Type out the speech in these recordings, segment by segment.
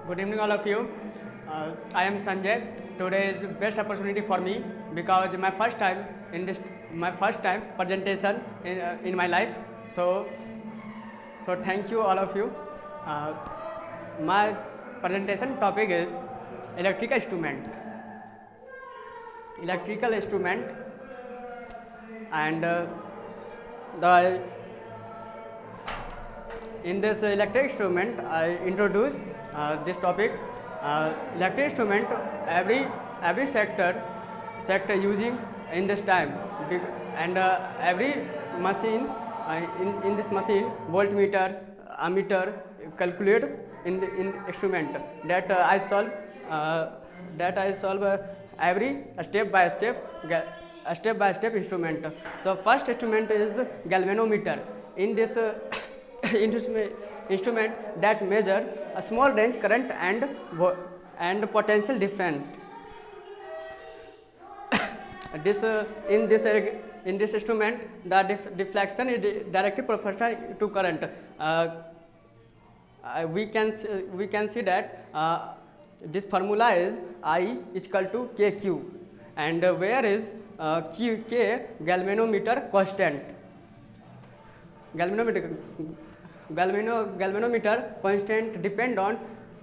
Good evening, all of you. I am Sanjay. Today is best opportunity for me because my first time presentation in my life. So thank you all of you. Uh, my presentation topic is electrical instrument. Electrical instrument and the in this electric instrument I introduce this topic. Electric instrument every sector using in this time and every machine in this machine voltmeter ammeter calculate in instrument that I solve every step by step instrument. The first instrument is galvanometer. In this instrument that measure a small range current and potential difference. In this instrument the deflection is directly proportional to current. We can see that this formula is I is equal to kq, and where is k galvanometer constant. Galvanometer constant depend on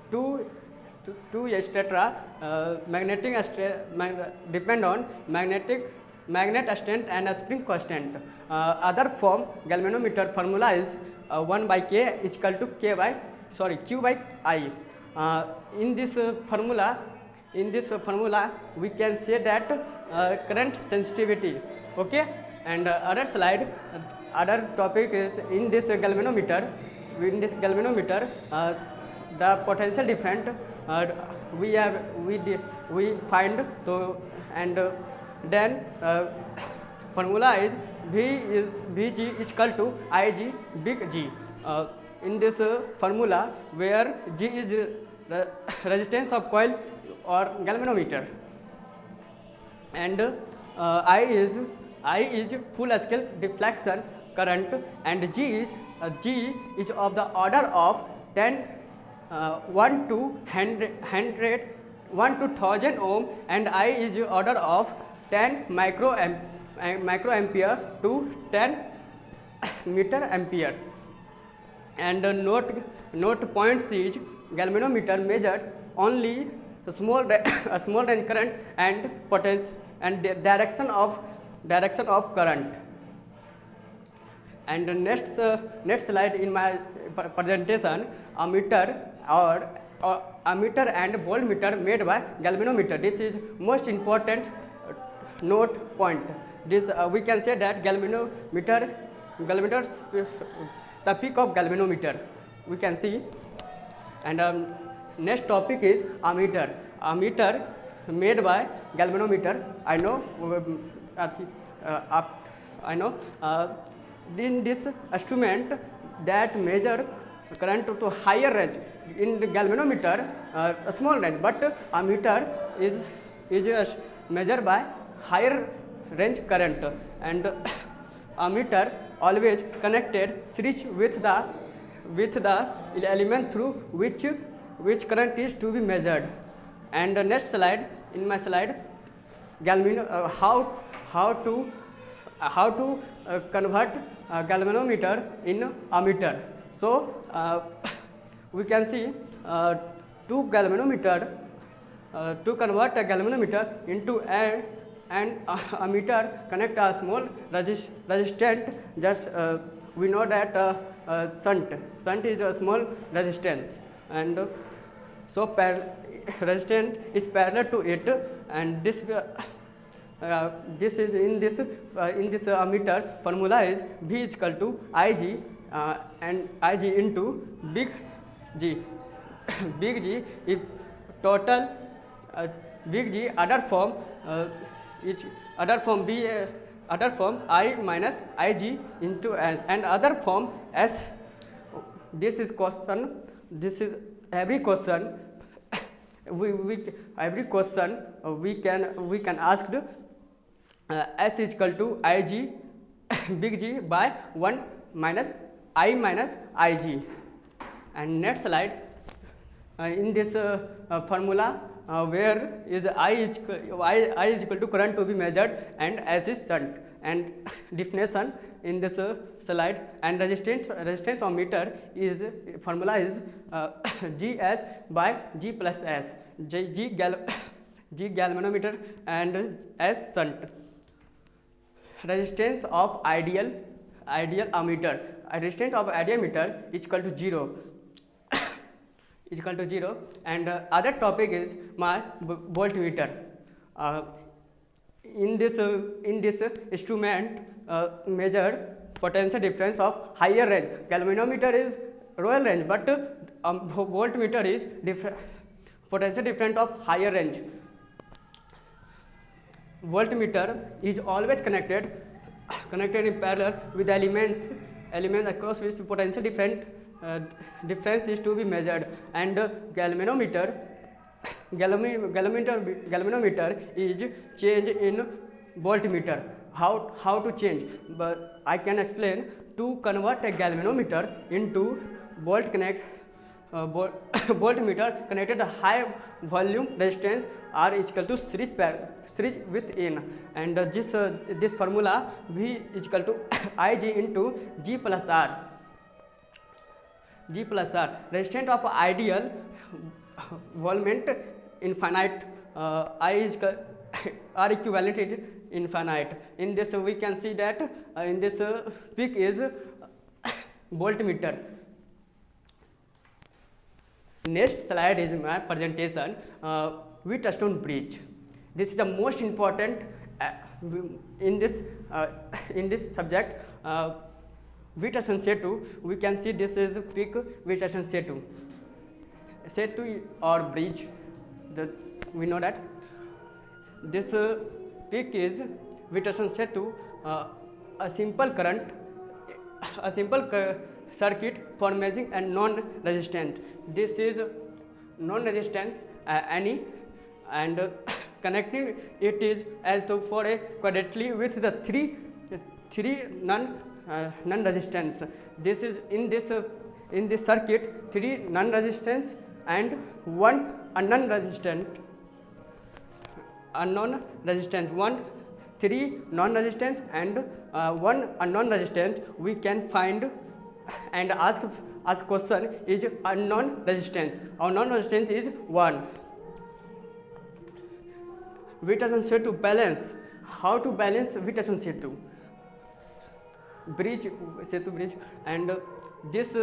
two etc. Depend on magnet strength and a spring constant. Other form galvanometer formula is 1 by k is equal to q by I. In this formula we can say that current sensitivity. Okay, and other slide. Other topic is in this galvanometer. The potential difference we find to, and then formula is Vg is equal to Ig big G. In this formula where G is resistance of coil or galvanometer, and I is full scale deflection current, and G is of the order of 1 to 1000 ohm, and I is order of 10 microampere to 10 meter ampere. And note points is galvanometer measured only a small range current and potential and direction of current. And the next slide in my presentation, ammeter and voltmeter made by galvanometer. This is most important note point. This we can say that galvanometer the peak of galvanometer we can see. And next topic is ammeter made by galvanometer. In this instrument that measure current to higher range. In the galvanometer a small range, but ammeter is measured by higher range current, and ammeter always connected series with the element through which current is to be measured. And the next slide, in my slide, how to convert galvanometer in ammeter. So we can see to convert a galvanometer into an ammeter, connect a small resistant. Just we know that shunt is a small resistance, and so resistance is parallel to it, and this is in this ammeter formula is V is equal to Ig and Ig into big G. Big G if total big G other form I minus Ig into S, and other form S. This is question. This is every question. Every question we can ask S is equal to Ig big G by 1 minus I minus Ig. And next slide, in this formula, where is I is equal to current to be measured and S is shunt, and definition in this slide, and resistance of meter is formula is Gs by G plus S, G galvanometer and S shunt. Resistance of ideal ammeter, resistance of ideal meter is equal to 0 is equal to 0. And other topic is my voltmeter. In this instrument measure potential difference of higher range. Galvanometer is lower range, but voltmeter is potential difference of higher range. Voltmeter is always connected in parallel with elements across which potential difference is to be measured. And galvanometer is change in voltmeter. How to change? But I can explain. To convert a galvanometer into voltmeter connected a high volume resistance R is equal to series with N, and this formula V is equal to Ig into G plus R. Resistance of ideal voltmeter infinite, I is R equivalent is infinite. In this we can see that in this peak is voltmeter. Next slide is my presentation, Wheatstone bridge. This is the most important in this subject. Wheatstone Setu, we can see this is peak Wheatstone Setu or bridge. We know that this peak is Wheatstone Setu, a simple current, circuit for measuring and non-resistant. This is non-resistance any, and connecting it is as though for a quadrately with the three non-resistance. This is in this circuit 3 non-resistance and 1 unknown resistant. 3 non-resistant and 1 unknown resistant. We can find and ask question is unknown resistance. Our unknown resistance is 1. Wheatstone Setu balance. How to balance Wheatstone Setu bridge, and this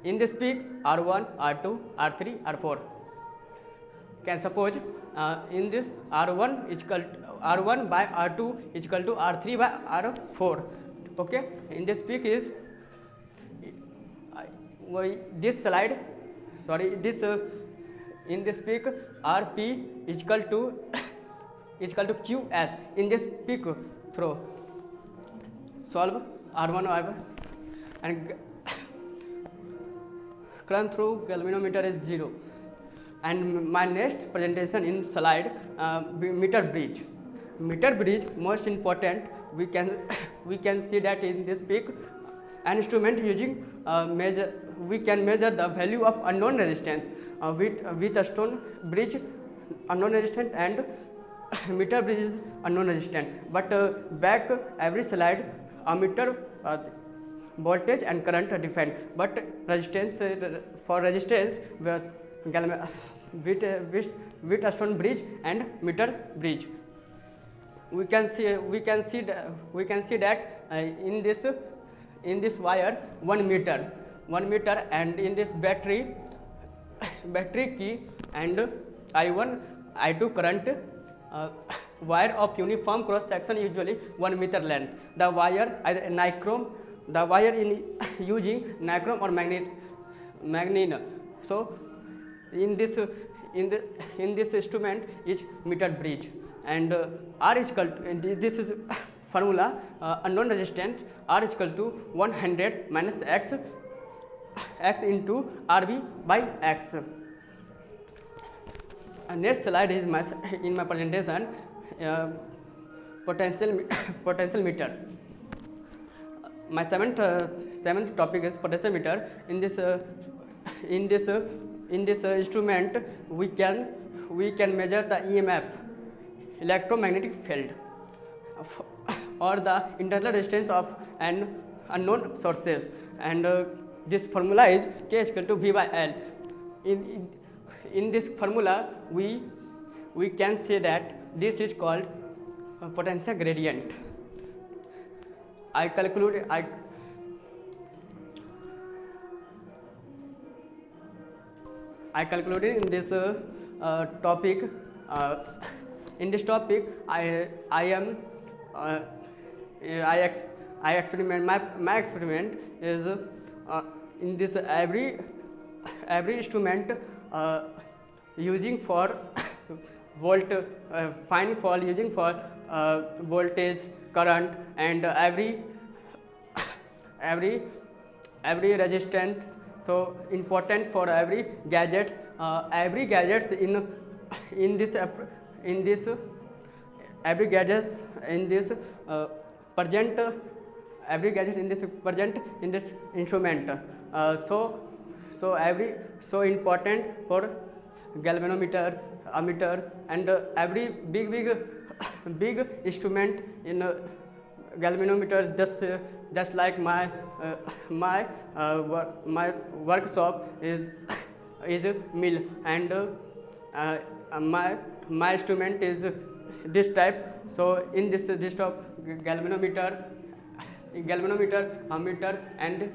in this peak R1, R2, R3, R4. Can suppose in this R1 is equal to R1 by R2 is equal to R3 by R4. Okay, in this peak is this slide. Sorry, this in this peak Rp is equal to Qs. In this peak through solve R1 R1 and current through galvanometer is 0. And my next presentation in slide meter bridge. Meter bridge most important. We can see that in this peak an instrument using we can measure the value of unknown resistance with Wheatstone bridge unknown resistance and meter bridge is unknown resistance. But back every slide ammeter voltage and current are defined, but resistance for resistance with Wheatstone bridge and meter bridge. We can see that in this wire 1 meter, and in this battery key and I1 I2 current, wire of uniform cross section usually 1 meter length. The wire either nichrome, the wire in using nichrome or magnesia. So in this instrument is meter bridge, and R is equal to, and this is formula unknown resistance R is equal to 100 minus x into RB by x. Next slide is in my presentation potential meter. My seventh topic is potential meter. In this in this instrument we can measure the EMF, electromagnetic field, or the internal resistance of an unknown sources, and this formula is K is equal to V by L. In this formula we can say that this is called potential gradient. I concluded in this topic. In this topic, I experiment. My experiment is in this every instrument using for find for using for voltage, current, and every resistance. So important for every gadgets in this every gadgets in this present every gadget in this present in this instrument. So important for galvanometer, ammeter, and every big instrument in galvanometer. Just like my workshop is mill, and my instrument is this type. So in this of galvanometer, ammeter, and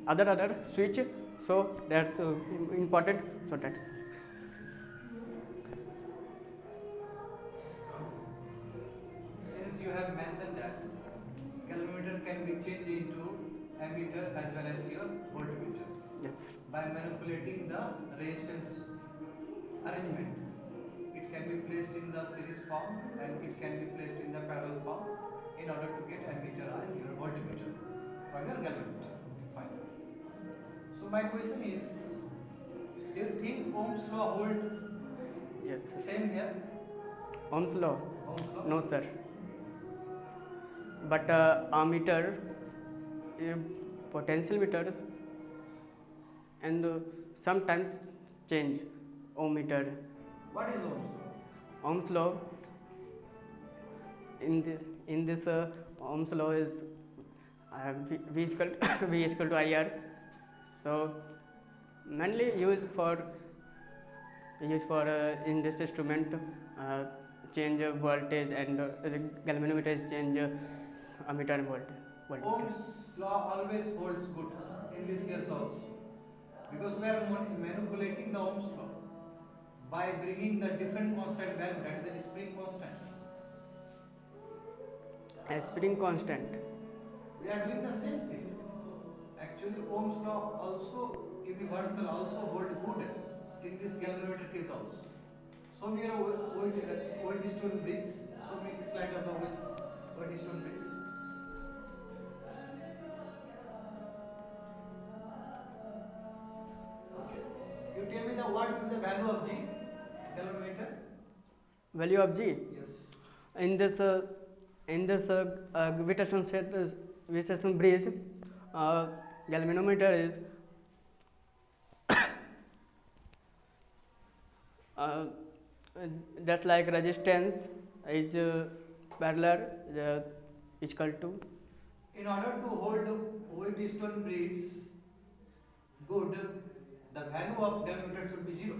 other switch. So that's important. So that's. Since you have mentioned that galvanometer can be changed into ammeter as well as your voltmeter. Yes. By manipulating the resistance arrangement, it can be placed in the series form and it can be placed in the parallel form in order to get ammeter and your voltmeter from your galvanometer. Fine. So my question is, do you think Ohm's law hold? Yes. Same here. Ohm's law? Ohm's law? No, sir. But ammeter, potential meters, and sometimes change ohmmeter. What is Ohm's law? Ohm's law in this Ohm's law is V is equal to IR. So mainly used for in this instrument change voltage, and galvanometer is change ammeter and voltage. Ohm's law always holds good in this case also, because we are manipulating the Ohm's law by bringing the different constant value, that is a spring constant. A spring constant. We are doing the same thing. Actually, Ohm's law also universal also hold good in this galvanometer case also. So we are Wheatstone bridge. So make a slide of the Wheatstone bridge. Okay. You tell me what will be the value of G galvanometer? Value of G? Yes. In this Wheatstone bridge, galvanometer is just like resistance is parallel is equal to. In order to hold Wheatstone bridge good, the value of galvanometer should be 0.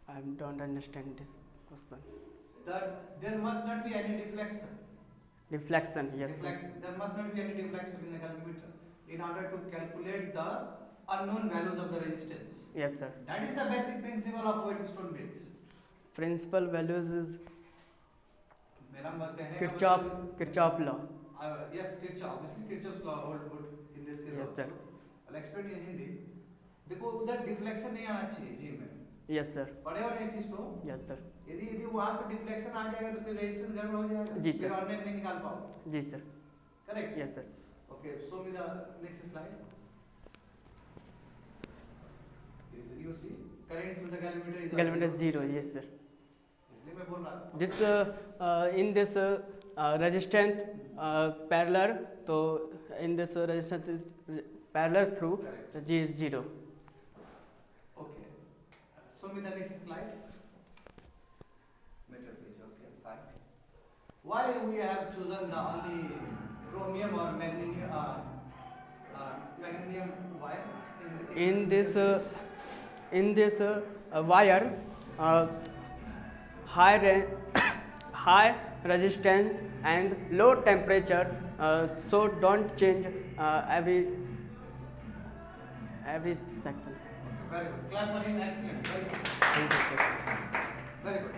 I don't understand this question. That there must not be any deflection. Deflection, yes. Deflection. There must not be any deflection in the galvanometer in order to calculate the unknown values of the resistance. Yes, sir. That is the basic principle of Wheatstone bridge. Principal values is Kirchhoff law. Yes, Kirchhoff. Obviously, Kirchhoff's law hold good in this case. Yes, also. sir. I'll explain in Hindi. देखो उधर deflection नहीं आना चाहिए जी में. Yes, sir. पढ़े हो ना इस चीज को? Yes, sir. यदि वहाँ पे डिफ्लेक्शन आ जाएगा तो फिर रेजिस्टेंस गड़बड़ हो जाएगा. जी, sir. फिर ऑर्डिनेट नहीं निकाल पाओगे. जी, sir. Correct? Yes, sir. Okay, show me the next slide. You see, current through the galvanometer is Galvanometer is 0. Yes, sir. इसलिए मैं बोल रहा था. This in this resistance parallel, so in this resistance is parallel through G is 0. Okay. Show me the next slide. Meter page. Okay, fine. Why we have chosen the only chromium or magnesium wire In this wire, high high resistance and low temperature, so don't change every section. Very good. Clap for him. Excellent. Very good. Thank you, sir. Very good.